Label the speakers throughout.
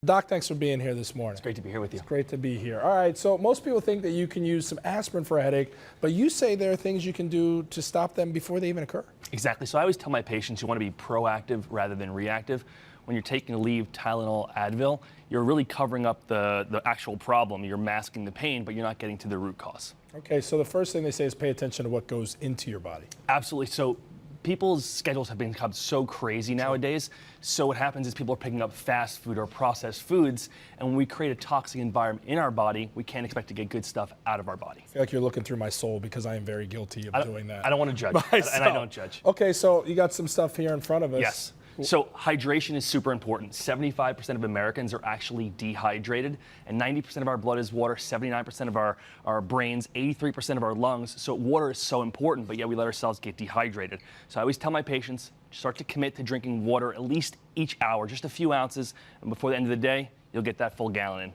Speaker 1: Doc, thanks for being here this morning.
Speaker 2: It's great to be here with you.
Speaker 1: It's great to be here. All right, so most people think that you can use some aspirin for a headache, but you say there are things you can do to stop them before they even occur.
Speaker 2: Exactly. So I always tell my patients you want to be proactive rather than reactive. When you're taking Aleve, Tylenol, Advil, you're really covering up the actual problem. You're masking the pain, but you're not getting to the root cause.
Speaker 1: Okay, so the first thing they say is pay attention to what goes into your body.
Speaker 2: Absolutely. So people's schedules have become so crazy nowadays. So what happens is people are picking up fast food or processed foods, and when we create a toxic environment in our body, we can't expect to get good stuff out of our body.
Speaker 1: I feel like you're looking through my soul because I am very guilty of doing that.
Speaker 2: I don't want to judge, and I don't judge.
Speaker 1: Okay, so you got some stuff here in front of us.
Speaker 2: Yes. So hydration is super important. 75% of Americans are actually dehydrated, and 90% of our blood is water, 79% of our brains, 83% of our lungs. So water is so important, but yet we let ourselves get dehydrated. So I always tell my patients, start to commit to drinking water at least each hour, just a few ounces, and before the end of the day, you'll get that full gallon in.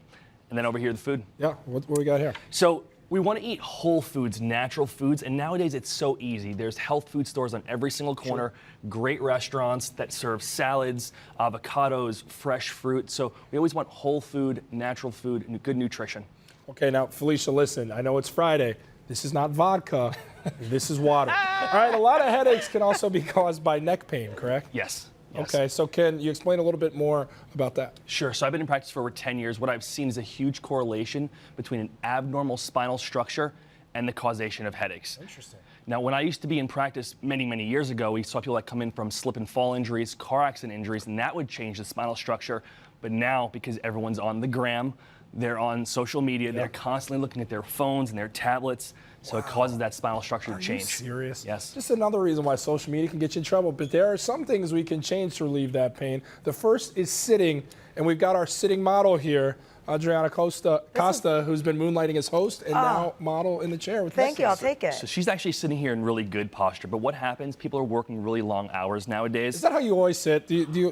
Speaker 2: And then over here, the food.
Speaker 1: Yeah, what we got here?
Speaker 2: So we want to eat whole foods, natural foods, and nowadays it's so easy. There's health food stores on every single corner, great restaurants that serve salads, avocados, fresh fruit. So we always want whole food, natural food, and good nutrition.
Speaker 1: Okay, now, Felicia, listen, I know it's Friday. This is not vodka. This is water. All right, a lot of headaches can also be caused by neck pain, correct?
Speaker 2: Yes.
Speaker 1: Okay, so can you explain a little bit more about that?
Speaker 2: Sure. So I've been in practice for over 10 years. What I've seen is a huge correlation between an abnormal spinal structure and the causation of headaches.
Speaker 1: Interesting.
Speaker 2: Now, when I used to be in practice many, many years ago, we saw people that come in from slip and fall injuries, car accident injuries, and that would change the spinal structure. But now, because everyone's on the gram, they're on social media, they're constantly looking at their phones and their tablets, so it causes that spinal structure to change.
Speaker 1: Are you serious?
Speaker 2: Yes.
Speaker 1: Just another reason why social media can get you in trouble, but there are some things we can change to relieve that pain. The first is sitting, and we've got our sitting model here, Adriana Costa, who's been moonlighting as host and now model in the chair with
Speaker 3: Thank you, I'll take it.
Speaker 2: So she's actually sitting here in really good posture, but what happens, people are working really long hours nowadays.
Speaker 1: Is that how you always sit?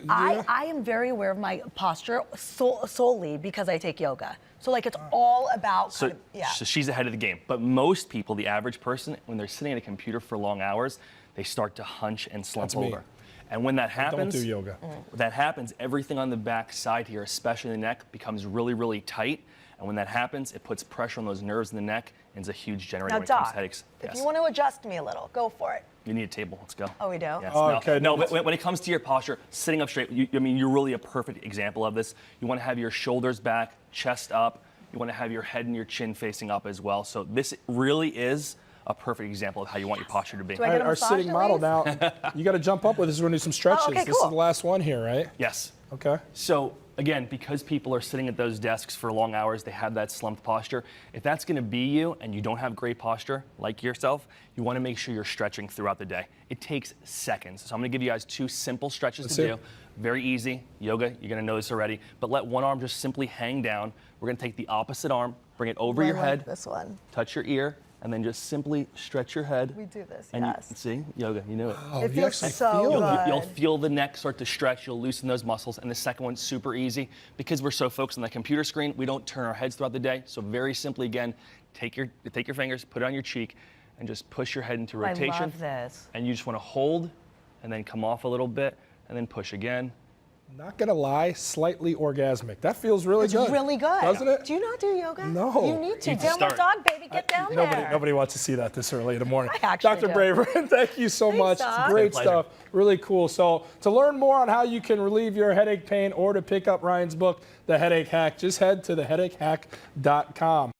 Speaker 3: I am very aware of my posture solely because I take yoga. So like it's all about
Speaker 2: So she's ahead of the game. But most people, the average person, when they're sitting at a computer for long hours, they start to hunch and slump over. And when that happens,
Speaker 1: don't do yoga.
Speaker 2: When that happens, everything on the back side here, especially the neck, becomes really, really tight. And when that happens, it puts pressure on those nerves in the neck and is a huge generator when it comes to headaches.
Speaker 3: If you want to adjust me a little, go for it.
Speaker 2: You need a table. Let's go.
Speaker 3: Oh, we do?
Speaker 2: Yes.
Speaker 1: Oh,
Speaker 2: no,
Speaker 1: okay.
Speaker 2: No, but when it comes to your posture, sitting up straight, you're really a perfect example of this. You want to have your shoulders back, chest up. You want to have your head and your chin facing up as well. So this really is a perfect example of how you want your posture to be.
Speaker 3: Do I get a
Speaker 1: Our sitting model now, you got to jump up with us. We're going to do some stretches.
Speaker 3: Oh, okay,
Speaker 1: This is the last one here, right?
Speaker 2: Yes.
Speaker 1: Okay.
Speaker 2: So again, because people are sitting at those desks for long hours, they have that slumped posture. If that's going to be you and you don't have great posture like yourself, you want to make sure you're stretching throughout the day. It takes seconds. So I'm going to give you guys two simple stretches to do. Very easy. Yoga, you're going to know this already. But let one arm just simply hang down. We're going to take the opposite arm, bring it over your head.
Speaker 3: This one.
Speaker 2: Touch your ear, and then just simply stretch your head.
Speaker 3: We do this,
Speaker 2: and
Speaker 3: yes.
Speaker 2: You, see, yoga, you knew it.
Speaker 1: Oh,
Speaker 3: It feels so good.
Speaker 2: You'll feel the neck start to stretch. You'll loosen those muscles. And the second one's super easy. Because we're so focused on the computer screen, we don't turn our heads throughout the day. So very simply, again, take your fingers, put it on your cheek, and just push your head into rotation.
Speaker 3: I love this.
Speaker 2: And you just want to hold, and then come off a little bit, and then push again.
Speaker 1: Not gonna lie, slightly orgasmic. That feels really good.
Speaker 3: It's really good.
Speaker 1: Doesn't it?
Speaker 3: Do you not do yoga?
Speaker 1: No.
Speaker 3: You need to.
Speaker 2: You need to
Speaker 3: Downward
Speaker 2: start.
Speaker 3: dog, baby. Get down there.
Speaker 1: Nobody wants to see that this early in the morning.
Speaker 3: I actually
Speaker 1: Dr.
Speaker 3: do.
Speaker 1: Braverman, thank you so much.
Speaker 3: Doc.
Speaker 1: Great
Speaker 2: Pleasure.
Speaker 1: stuff. Really cool. So to learn more on how you can relieve your headache pain or to pick up Ryan's book, The Headache Hack, just head to theheadachehack.com.